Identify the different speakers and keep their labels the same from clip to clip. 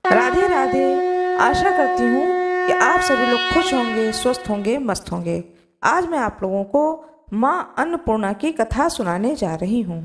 Speaker 1: राधे राधे। आशा करती हूँ कि आप सभी लोग खुश होंगे, स्वस्थ होंगे, मस्त होंगे। आज मैं आप लोगों को माँ अन्नपूर्णा की कथा सुनाने जा रही हूँ।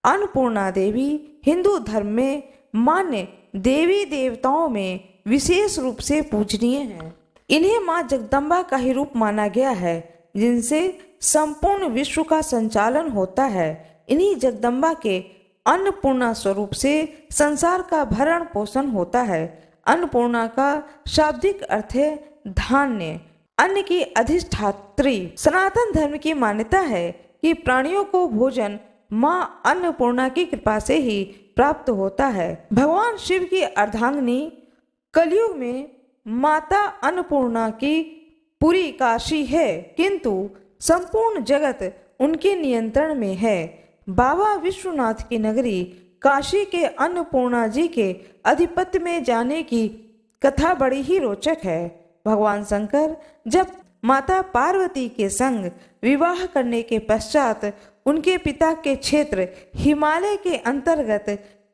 Speaker 1: अन्नपूर्णा देवी हिंदू धर्म में मान्य देवी देवताओं में विशेष रूप से पूजनीय हैं। इन्हें माँ जगदम्बा का ही रूप माना गया है, जिनसे संपूर्ण विश्व का संचालन होता है। इन्हीं जगदम्बा के अन्नपूर्णा स्वरूप से संसार का भरण पोषण होता है। अन्नपूर्णा का शाब्दिक अर्थ है धान्य, अन्न की अधिष्ठात्री। सनातन धर्म की मान्यता है कि प्राणियों को भोजन माँ अन्नपूर्णा की कृपा से ही प्राप्त होता है। भगवान शिव की अर्धांगिनी कलयुग में माता अन्नपूर्णा की पूरी काशी है, किंतु संपूर्ण जगत उनके नियंत्रण में है। बाबा विश्वनाथ की नगरी काशी के अन्नपूर्णा जी के आधिपत्य में जाने की कथा बड़ी ही रोचक है। भगवान शंकर जब माता पार्वती के संग विवाह करने के पश्चात उनके पिता के क्षेत्र हिमालय के अंतर्गत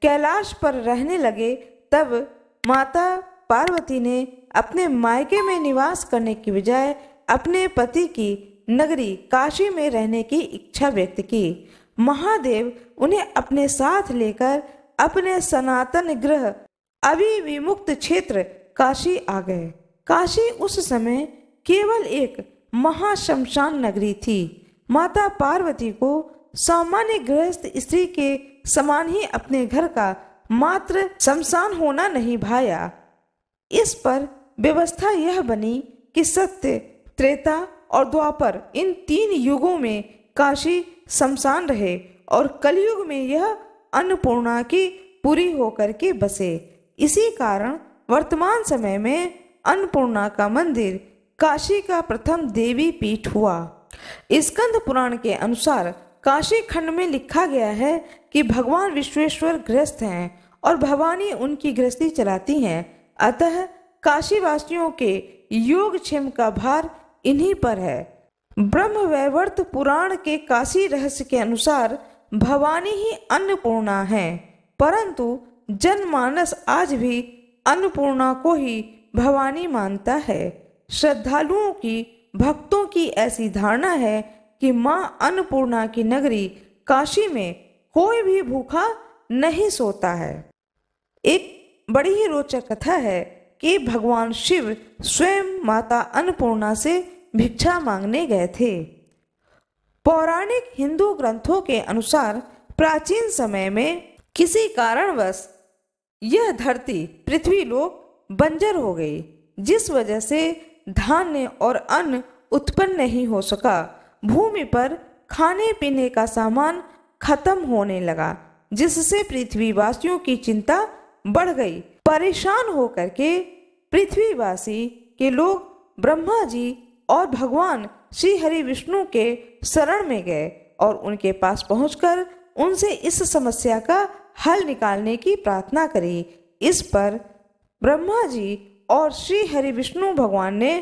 Speaker 1: कैलाश पर रहने लगे, तब माता पार्वती ने अपने मायके में निवास करने की बजाय अपने पति की नगरी काशी में रहने की इच्छा व्यक्त की। महादेव उन्हें अपने साथ लेकर अपने सनातन गृह अविविमुक्त क्षेत्र काशी आ गए। काशी उस समय केवल एक महाशमशान नगरी थी। माता पार्वती को सामान्य गृहस्थ स्त्री के समान ही अपने घर का मात्र शमशान होना नहीं भाया। इस पर व्यवस्था यह बनी कि सत्य, त्रेता और द्वापर इन 3 युगों में काशी शमशान रहे और कलयुग में यह अन्नपूर्णा की पूरी होकर के बसे। इसी कारण वर्तमान समय में अन्नपूर्णा का मंदिर काशी का प्रथम देवी पीठ हुआ। स्कंद पुराण के अनुसार काशी खंड में लिखा गया है कि भगवान विश्वेश्वर गृहस्थ हैं और भवानी उनकी गृहस्थी चलाती हैं, अतः काशीवासियों के योगक्षेम का भार इन्हीं पर है। ब्रह्मवैवर्त पुराण के काशी रहस्य के अनुसार भवानी ही अन्नपूर्णा है, परंतु जनमानस आज भी अन्नपूर्णा को ही भवानी मानता है। श्रद्धालुओं की, भक्तों की ऐसी धारणा है कि माँ अन्नपूर्णा की नगरी काशी में कोई भी भूखा नहीं सोता है। एक बड़ी ही रोचक कथा है कि भगवान शिव स्वयं माता अन्नपूर्णा से भिक्षा मांगने गए थे। पौराणिक हिंदू ग्रंथों के अनुसार प्राचीन समय में किसी कारणवश यह धरती, पृथ्वी लोक बंजर हो गई, जिस वजह से धान्य और अन्न उत्पन्न नहीं हो सका। भूमि पर खाने पीने का सामान खत्म होने लगा, जिससे पृथ्वीवासियों की चिंता बढ़ गई। परेशान होकर के पृथ्वीवासी के लोग ब्रह्मा जी और भगवान श्री हरि विष्णु के शरण में गए और उनके पास पहुंचकर उनसे इस समस्या का हल निकालने की प्रार्थना करी। इस पर ब्रह्मा जी और श्री हरि विष्णु भगवान ने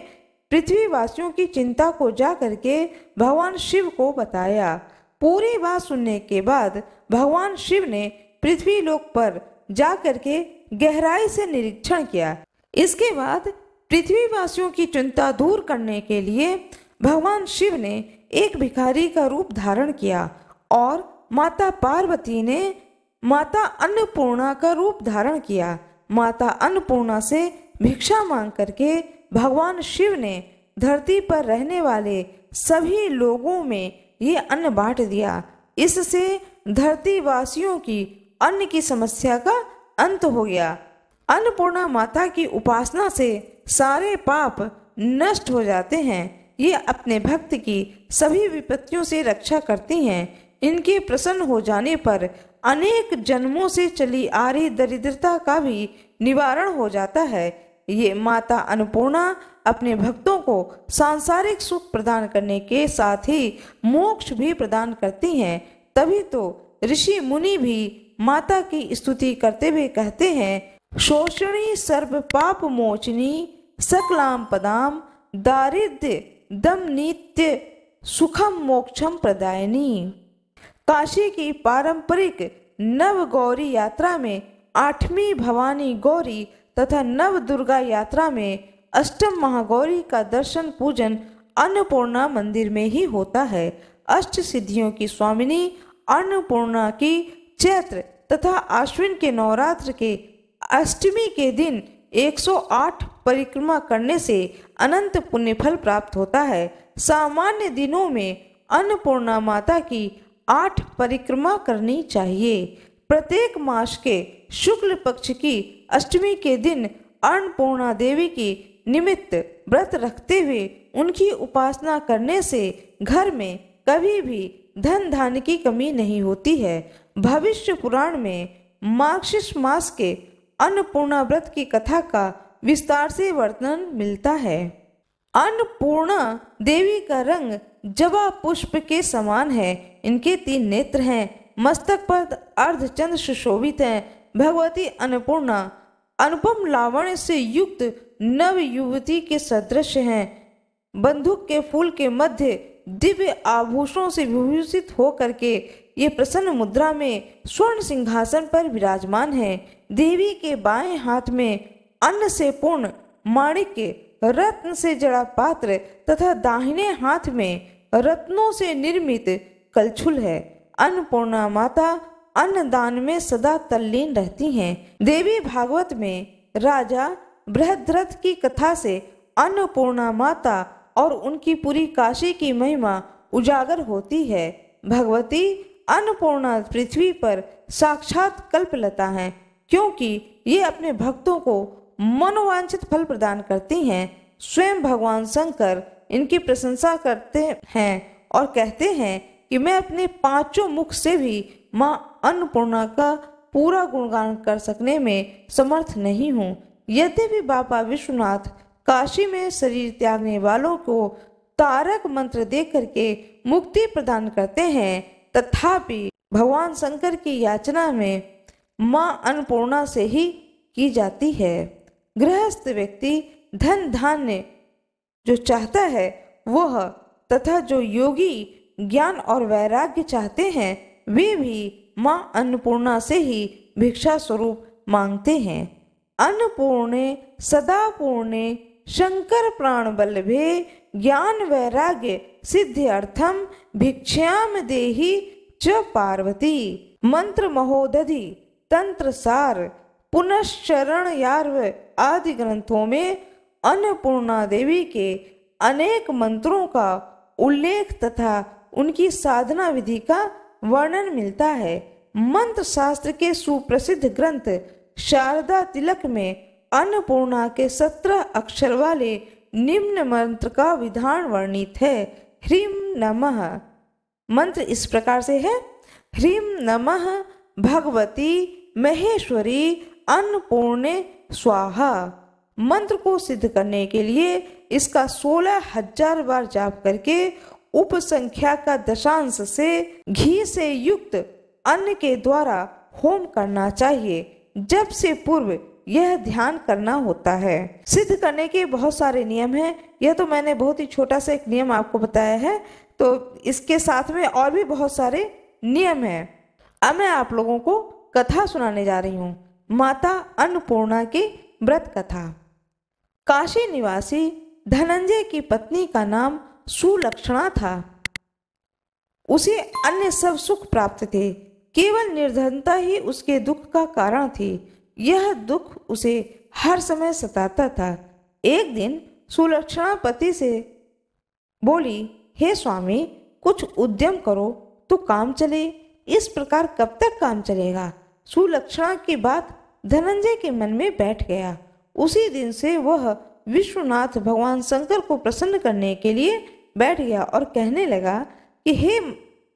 Speaker 1: पृथ्वीवासियों की चिंता को जा करके भगवान शिव को बताया। पूरी बात सुनने के बाद भगवान शिव ने पृथ्वी लोक पर जा करके गहराई से निरीक्षण किया। इसके बाद पृथ्वीवासियों की चिंता दूर करने के लिए भगवान शिव ने एक भिखारी का रूप धारण किया और माता पार्वती ने माता अन्नपूर्णा का रूप धारण किया। माता अन्नपूर्णा से भिक्षा मांग करके भगवान शिव ने धरती पर रहने वाले सभी लोगों में ये अन्न बांट दिया। इससे धरती वासियों की अन्न की समस्या का अंत हो गया। अन्नपूर्णा माता की उपासना से सारे पाप नष्ट हो जाते हैं। ये अपने भक्त की सभी विपत्तियों से रक्षा करती हैं। इनके प्रसन्न हो जाने पर अनेक जन्मों से चली आ रही दरिद्रता का भी निवारण हो जाता है। ये माता अन्नपूर्णा अपने भक्तों को सांसारिक सुख प्रदान करने के साथ ही मोक्ष भी प्रदान करती हैं। तभी तो ऋषि मुनि भी माता की स्तुति करते हुए कहते हैं, शोषणी सर्व पाप मोचनी सकलाम पदाम दारिद्र्य दम नित्य सुखम मोक्षम प्रदायिनी। काशी की पारंपरिक नव गौरी यात्रा में 8वीं भवानी गौरी तथा नव दुर्गा यात्रा में अष्टम महागौरी का दर्शन पूजन अन्नपूर्णा मंदिर में ही होता है। अष्ट सिद्धियों की स्वामिनी अन्नपूर्णा की चैत्र तथा आश्विन के नवरात्र के अष्टमी के दिन 108 परिक्रमा करने से अनंत पुण्य फल प्राप्त होता है। सामान्य दिनों में अन्नपूर्णा माता की 8 परिक्रमा करनी चाहिए। प्रत्येक मास के शुक्ल पक्ष की अष्टमी के दिन अन्नपूर्णा देवी की निमित्त व्रत रखते हुए उनकी उपासना करने से घर में कभी भी धन धान्य की कमी नहीं होती है। भविष्य पुराण में मार्गशीर्ष मास के अन्नपूर्णा व्रत की कथा का विस्तार से वर्णन मिलता है। अन्नपूर्णा देवी का रंग जवा पुष्प के समान है। इनके 3 नेत्र हैं। मस्तक पर अर्धचंद्र सुशोभित हैं। भगवती अन्नपूर्णा अनुपम लावण्य से युक्त नव युवती के सदृश हैं। बंदूक के फूल के मध्य दिव्य आभूषणों से विभूषित होकर के ये प्रसन्न मुद्रा में स्वर्ण सिंहासन पर विराजमान है। देवी के बाएं हाथ में अन्न से पूर्ण माणिक्य रत्न से जड़ा पात्र तथा दाहिने हाथ में रत्नों से निर्मित कलछुल है। अन्नपूर्णा माता अन्नदान में सदा तल्लीन रहती हैं। देवी भागवत में राजा बृहद्रथ की कथा से अन्नपूर्णा माता और उनकी पूरी काशी की महिमा उजागर होती है। भगवती अन्नपूर्णा पृथ्वी पर साक्षात कल्पलता हैं, क्योंकि ये अपने भक्तों को मनोवांछित फल प्रदान करती हैं। स्वयं भगवान शंकर इनकी प्रशंसा करते हैं और कहते हैं कि मैं अपने 5 मुख से भी माँ अन्नपूर्णा का पूरा गुणगान कर सकने में समर्थ नहीं हूँ। यद्यपि बाबा विश्वनाथ काशी में शरीर त्यागने वालों को तारक मंत्र दे करके मुक्ति प्रदान करते हैं, तथापि भगवान शंकर की याचना में माँ अन्नपूर्णा से ही की जाती है। गृहस्थ व्यक्ति धन धान्य जो चाहता है वह तथा जो योगी ज्ञान और वैराग्य चाहते हैं वे भी माँ अन्नपूर्णा से ही भिक्षा स्वरूप मांगते हैं। अन्नपूर्णे सदा पूर्णे शंकर प्राण बल्लभे ज्ञान वैराग्य सिद्ध्यर्थम भिक्षाम देहि च पार्वती। मंत्र महोदधि तंत्र सार पुनश्चरण यार्व आदि ग्रंथों में अन्नपूर्णा देवी के अनेक मंत्रों का उल्लेख तथा उनकी साधना विधि का वर्णन मिलता है। मंत्र शास्त्र के सुप्रसिद्ध ग्रंथ शारदा तिलक में अन्नपूर्णा के 17 अक्षर वाले निम्न मंत्र का विधान वर्णित है। ह्रीं नमः मंत्र इस प्रकार से है। ह्रीं नमः भगवती महेश्वरी अन्नपूर्णे स्वाहा। मंत्र को सिद्ध करने के लिए इसका 16,000 बार जाप करके उपसंख्या का दशांश से घी से युक्त अन्न के द्वारा होम करना चाहिए। जब से पूर्व यह ध्यान करना होता है। सिद्ध करने के बहुत सारे नियम हैं। यह तो मैंने बहुत ही छोटा सा एक नियम आपको बताया है, तो इसके साथ में और भी बहुत सारे नियम हैं। अब मैं आप लोगों को कथा सुनाने जा रही हूँ, माता अन्नपूर्णा की व्रत कथा। काशी निवासी धनंजय की पत्नी का नाम सुलक्षणा था। उसे अन्य सब सुख प्राप्त थे, केवल निर्धनता ही उसके दुख का कारण थी। यह दुख उसे हर समय सताता था। एक दिन सुलक्षणा पति से बोली, हे स्वामी, कुछ उद्यम करो तो काम चले। इस प्रकार कब तक काम चलेगा? सुलक्षणा की बात धनंजय के मन में बैठ गया। उसी दिन से वह विश्वनाथ भगवान शंकर को प्रसन्न करने के लिए बैठ गया और कहने लगा कि हे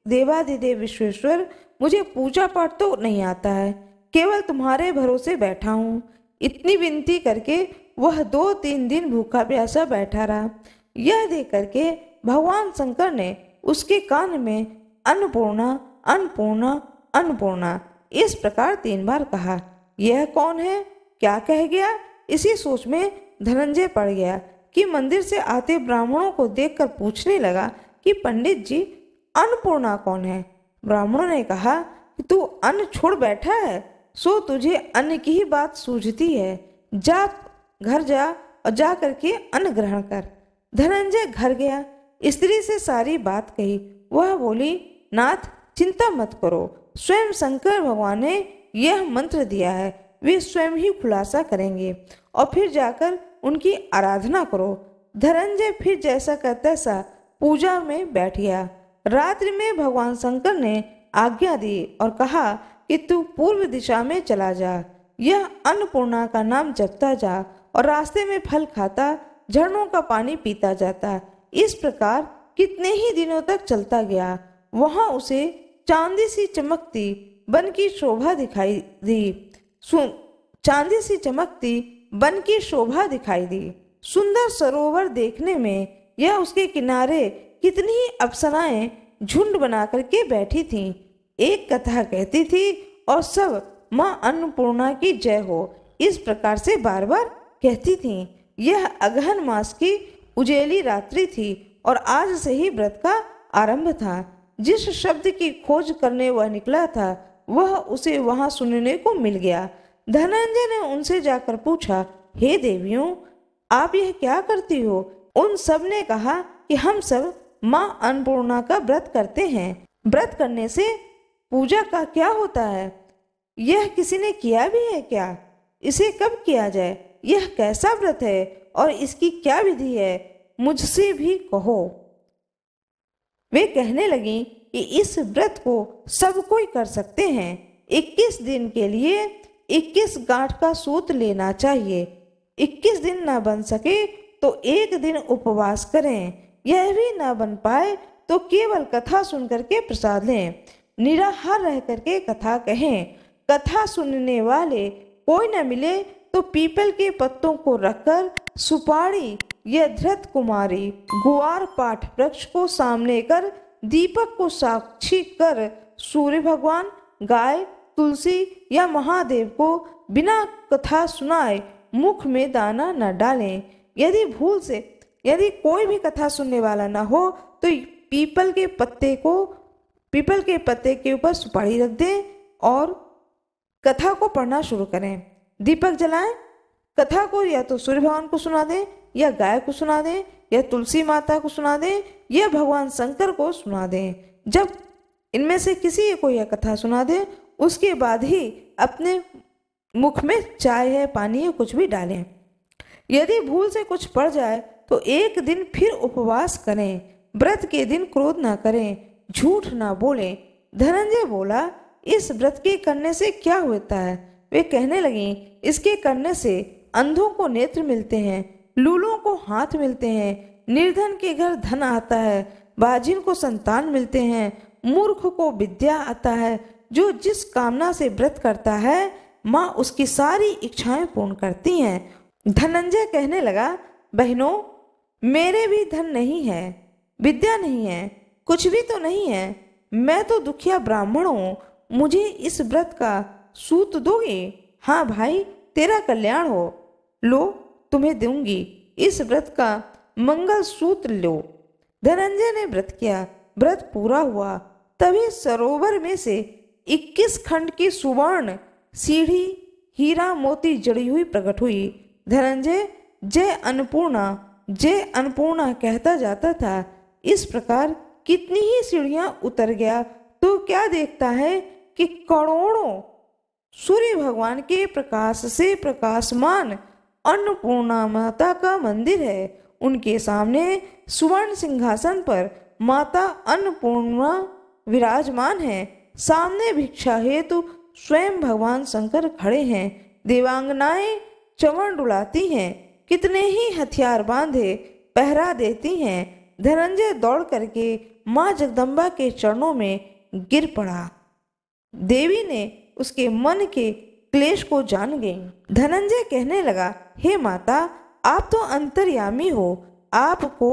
Speaker 1: देवाधिदेव विश्वेश्वर, मुझे पूजा पाठ तो नहीं आता है, केवल तुम्हारे भरोसे बैठा हूँ। इतनी विनती करके वह 2-3 दिन भूखा प्यासा बैठा रहा। यह देख करके भगवान शंकर ने उसके कान में अन्नपूर्णा अन्नपूर्णा अन्नपूर्णा इस प्रकार 3 बार कहा। यह कौन है, क्या कह गया? इसी सोच में धनंजय पड़ गया कि मंदिर से आते ब्राह्मणों को देखकर पूछने लगा कि पंडित जी, अन्नपूर्णा कौन है? ब्राह्मणों ने कहा कि तू अन्न छोड़ बैठा है, सो तुझे अन्न की ही बात सूझती है। जा घर जा और जा करके अन्न ग्रहण कर। धनंजय घर गया, स्त्री से सारी बात कही। वह बोली, नाथ चिंता मत करो, स्वयं शंकर भगवान ने यह मंत्र दिया है, वे स्वयं ही खुलासा करेंगे और फिर जाकर उनकी आराधना करो। धनंजय फिर जैसा का तैसा पूजा में बैठ गया। रात्रि में भगवान शंकर ने आज्ञा दी और कहा कि तू पूर्व दिशा में चला जा, यह अन्नपूर्णा का नाम जपता जा और रास्ते में फल खाता, झरनों का पानी पीता जाता। इस प्रकार कितने ही दिनों तक चलता गया। वहां उसे चांदी सी चमकती बन की शोभा दिखाई दी। चांदी सी चमकती बन की शोभा दिखाई दी। सुंदर सरोवर देखने में यह उसके किनारे कितनी ही अप्सराएं झुंड बना करके बैठी थीं। एक कथा कहती थी और सब माँ अन्नपूर्णा की जय हो, इस प्रकार से बार बार कहती थीं। यह अगहन मास की उजेली रात्रि थी और आज से ही व्रत का आरंभ था। जिस शब्द की खोज करने वह निकला था वह उसे वहां सुनने को मिल गया। धनंजय ने उनसे जाकर पूछा, हे देवियों, आप यह क्या करती हो? उन सब ने कहा कि हम सब माँ अन्नपूर्णा का व्रत करते हैं। व्रत करने से पूजा का क्या होता है? यह किसी ने किया भी है क्या? इसे कब किया जाए? यह कैसा व्रत है और इसकी क्या विधि है? मुझसे भी कहो। वे कहने लगी कि इस व्रत को सब कोई कर सकते हैं। 21 दिन के लिए 21 गांठ का सूत लेना चाहिए। 21 दिन न बन सके तो एक दिन उपवास करें। यह भी न बन पाए तो केवल कथा सुन करके प्रसाद लें। निराहार रह करके कथा कहें। कथा सुनने वाले कोई न मिले तो पीपल के पत्तों को रखकर सुपारी या धृत कुमारी गुआर पाठ वृक्ष को सामने कर दीपक को साक्षी कर सूर्य भगवान, गाय, तुलसी या महादेव को बिना कथा सुनाए मुख में दाना न डालें। यदि कोई भी कथा सुनने वाला न हो तो पीपल के पत्ते के ऊपर सुपारी रख दें और कथा को पढ़ना शुरू करें। दीपक जलाएं। कथा को या तो सूर्य भगवान को सुना दें या गाय को सुना दें या तुलसी माता को सुना दें या भगवान शंकर को सुना दें। जब इनमें से किसी को यह कथा सुना दें उसके बाद ही अपने मुख में चाय है, पानी है, कुछ भी डालें। यदि भूल से कुछ पड़ जाए तो एक दिन फिर उपवास करें। व्रत के दिन क्रोध ना करें, झूठ ना बोलें। धनंजय बोला, इस व्रत के करने से क्या होता है? वे कहने लगी, इसके करने से अंधों को नेत्र मिलते हैं, लूलों को हाथ मिलते हैं, निर्धन के घर धन आता है, बाजिन को संतान मिलते हैं, मूर्ख को विद्या आता है। जो जिस कामना से व्रत करता है माँ उसकी सारी इच्छाएं पूर्ण करती हैं। धनंजय कहने लगा, बहनों, मेरे भी धन नहीं है, विद्या नहीं है, कुछ भी तो नहीं है। मैं तो दुखिया ब्राह्मण हूँ। मुझे इस व्रत का सूत दोगे? हाँ भाई, तेरा कल्याण हो। लो, तुम्हें दूंगी। इस व्रत का मंगल सूत्र लो। धनंजय ने व्रत किया। व्रत पूरा हुआ। तभी सरोवर में से 21 खंड की सुवर्ण सीढ़ी हीरा मोती जड़ी हुई प्रकट हुई। धनंजय जय अन्नपूर्णा कहता जाता था। इस प्रकार कितनी ही सीढ़ियां उतर गया तो क्या देखता है कि करोड़ों सूर्य भगवान के प्रकाश से प्रकाशमान अन्नपूर्णा माता का मंदिर है। उनके सामने सुवर्ण सिंहासन पर माता अन्नपूर्णा विराजमान है। सामने भिक्षा हेतु स्वयं भगवान शंकर खड़े हैं। देवांगनाएं चवण डुलाती हैं। कितने ही हथियार बांधे पहरा देती हैं। धनंजय दौड़ करके माँ जगदम्बा के चरणों में गिर पड़ा। देवी ने उसके मन के क्लेश को जान गई। धनंजय कहने लगा, हे माता, आप तो अंतर्यामी हो, आपको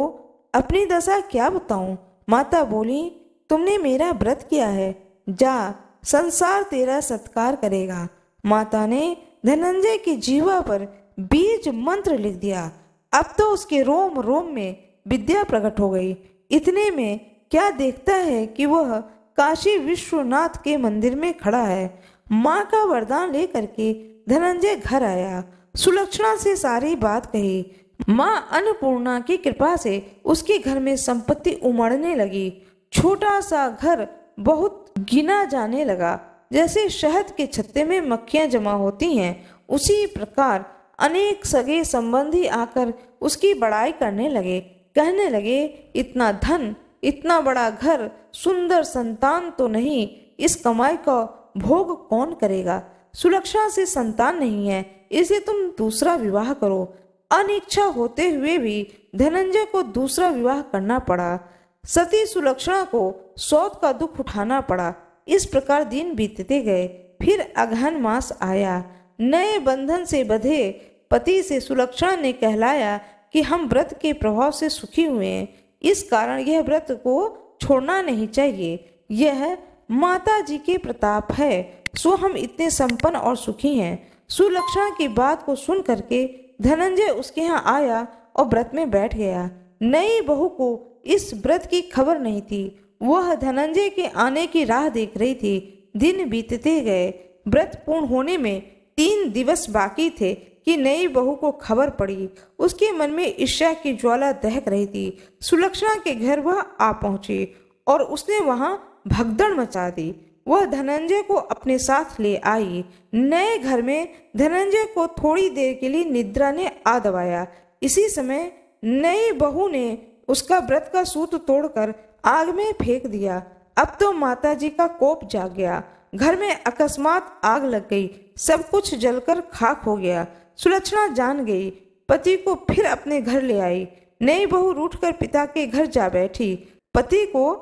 Speaker 1: अपनी दशा क्या बताऊं? माता बोली, तुमने मेरा व्रत किया है, जा, संसार तेरा सत्कार करेगा। माता ने धनंजय की जीवा पर बीज मंत्र लिख दिया। अब तो उसके रोम रोम में विद्या प्रकट हो गई। इतने में क्या देखता है कि वह काशी विश्वनाथ के मंदिर में खड़ा है। माँ का वरदान लेकर के धनंजय घर आया। सुलक्षणा से सारी बात कही। माँ अन्नपूर्णा की कृपा से उसके घर में संपत्ति उमड़ने लगी। छोटा सा घर बहुत गिना जाने लगा। जैसे शहद के छत्ते में मक्खियां जमा होती हैं, उसी प्रकार अनेक सगे संबंधी आकर उसकी बड़ाई करने लगे। कहने लगे, इतना धन, इतना बड़ा घर, सुंदर संतान तो नहीं, इस कमाई का भोग कौन करेगा? सुलक्षणा से संतान नहीं है, इसे तुम दूसरा विवाह करो। अनिच्छा होते हुए भी धनंजय को दूसरा विवाह करना पड़ा। सती सुलक्षणा को सौत का दुख उठाना पड़ा। इस प्रकार दिन बीतते गए। फिर अगहन मास आया। नए बंधन से बंधे पति से सुलक्षणा ने कहलाया कि हम व्रत के प्रभाव से सुखी हुए हैं, इस कारण यह व्रत को छोड़ना नहीं चाहिए। यह माता जी के प्रताप है, सो हम इतने संपन्न और सुखी हैं। सुलक्षणा की बात को सुन करके धनंजय उसके यहाँ आया और व्रत में बैठ गया। नई बहू को इस व्रत की खबर नहीं थी। वह धनंजय के आने की राह देख रही थी। दिन बीतते गए। व्रत पूर्ण होने में 3 दिवस बाकी थे कि नई बहू को खबर पड़ी। उसके मन में ईर्ष्या की ज्वाला दहक रही थी। सुलक्षणा के घर वह आ पहुंची और उसने वहां भगदड़ मचा दी। वह धनंजय को अपने साथ ले आई। नए घर में धनंजय को थोड़ी देर के लिए निद्रा ने आ दबाया। इसी समय नई बहू ने उसका व्रत का सूत तोड़कर आग में फेंक दिया। अब तो माताजी का कोप जाग गया। घर में अकस्मात आग लग गई। सब कुछ जलकर खाक हो गया। सुलक्षणा जान गई। पति को फिर अपने घर ले आई। नई बहू रूठकर पिता के घर जा बैठी। पति को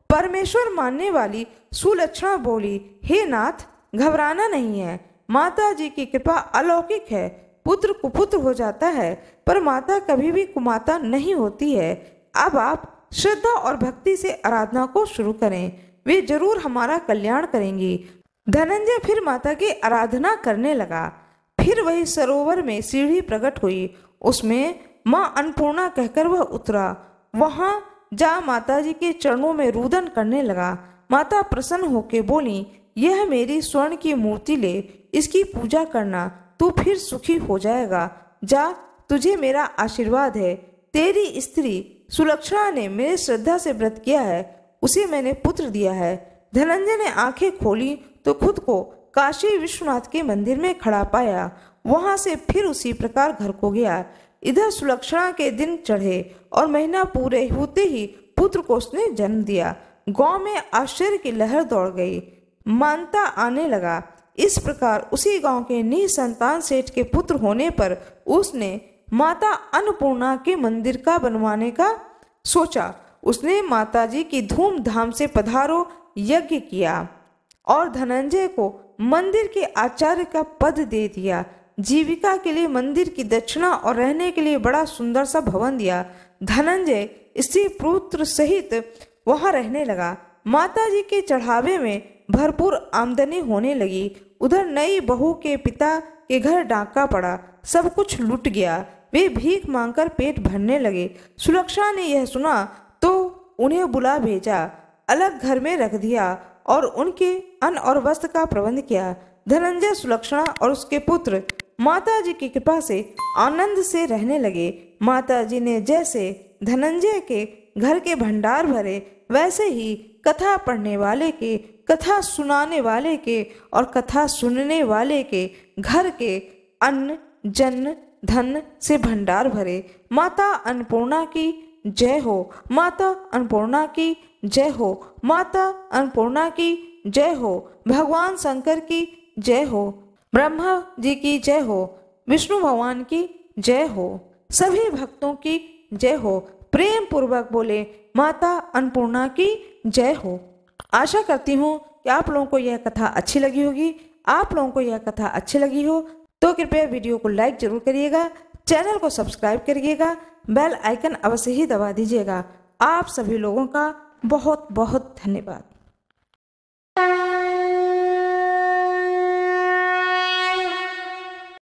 Speaker 1: परमेश्वर मानने वाली सुलक्षणा बोली, हे नाथ, घबराना नहीं है। माता जी की कृपा अलौकिक है। पुत्र कुपुत्र हो जाता है, पर माता कभी भी कुमाता नहीं होती है। अब आप श्रद्धा और भक्ति से आराधना को शुरू करें, वे जरूर हमारा कल्याण करेंगी। धनंजय फिर माता की आराधना करने लगा। फिर वही सरोवर में सीढ़ी प्रकट हुई। उसमें माँ अन्नपूर्णा कहकर वह उतरा। वहां जा माताजी के चरणों में रुदन करने लगा। माता प्रसन्न होकर बोली, यह मेरी स्वर्ण की मूर्ति ले, इसकी पूजा करना, तू फिर सुखी हो जाएगा। जा, तुझे मेरा आशीर्वाद है। तेरी स्त्री सुलक्षणा ने मेरे श्रद्धा से व्रत किया है, उसे मैंने पुत्र दिया है। धनंजय ने आंखें खोली तो खुद को काशी विश्वनाथ के मंदिर में खड़ा पाया। वहां से फिर उसी प्रकार घर को गया। इधर सुलक्षणा के दिन चढ़े और महीना पूरे होते ही पुत्र को उसने जन्म दिया। गांव में आश्चर्य की लहर दौड़ गई। मानता आने लगा। इस प्रकार उसी गांव के निसंतान सेठ के पुत्र होने पर उसने माता अन्नपूर्णा के मंदिर का बनवाने का सोचा। उसने माताजी की धूमधाम से पधारो यज्ञ किया और धनंजय को मंदिर के आचार्य का पद दे दिया। जीविका के लिए मंदिर की दक्षिणा और रहने के लिए बड़ा सुंदर सा भवन दिया। धनंजय स्त्री पुत्र सहित वहां रहने लगा। माताजी के चढ़ावे में भरपूर आमदनी होने लगी। उधर नई बहू के पिता के घर डाका पड़ा। सब कुछ लुट गया। वे भीख मांगकर पेट भरने लगे। सुलक्षणा ने यह सुना तो उन्हें बुला भेजा, अलग घर में रख दिया और उनके अन्न और वस्त्र का प्रबंध किया। धनंजय, सुलक्षणा और उसके पुत्र माताजी की कृपा से आनंद से रहने लगे। माताजी ने जैसे धनंजय के घर के भंडार भरे, वैसे ही कथा पढ़ने वाले के, कथा सुनाने वाले के और कथा सुनने वाले के घर के अन्न जन धन से भंडार भरे। माता अन्नपूर्णा की जय हो। माता अन्नपूर्णा की जय हो। माता अन्नपूर्णा की जय हो। भगवान शंकर की जय हो। ब्रह्मा जी की जय हो। विष्णु भगवान की जय हो। सभी भक्तों की जय हो। प्रेम पूर्वक बोले, माता अन्नपूर्णा की जय हो। आशा करती हूँ कि आप लोगों को यह कथा अच्छी लगी होगी। आप लोगों को यह कथा अच्छी लगी हो तो कृपया वीडियो को लाइक जरूर करिएगा, चैनल को सब्सक्राइब करिएगा, बेल आइकन अवश्य ही दबा दीजिएगा। आप सभी लोगों का बहुत बहुत धन्यवाद।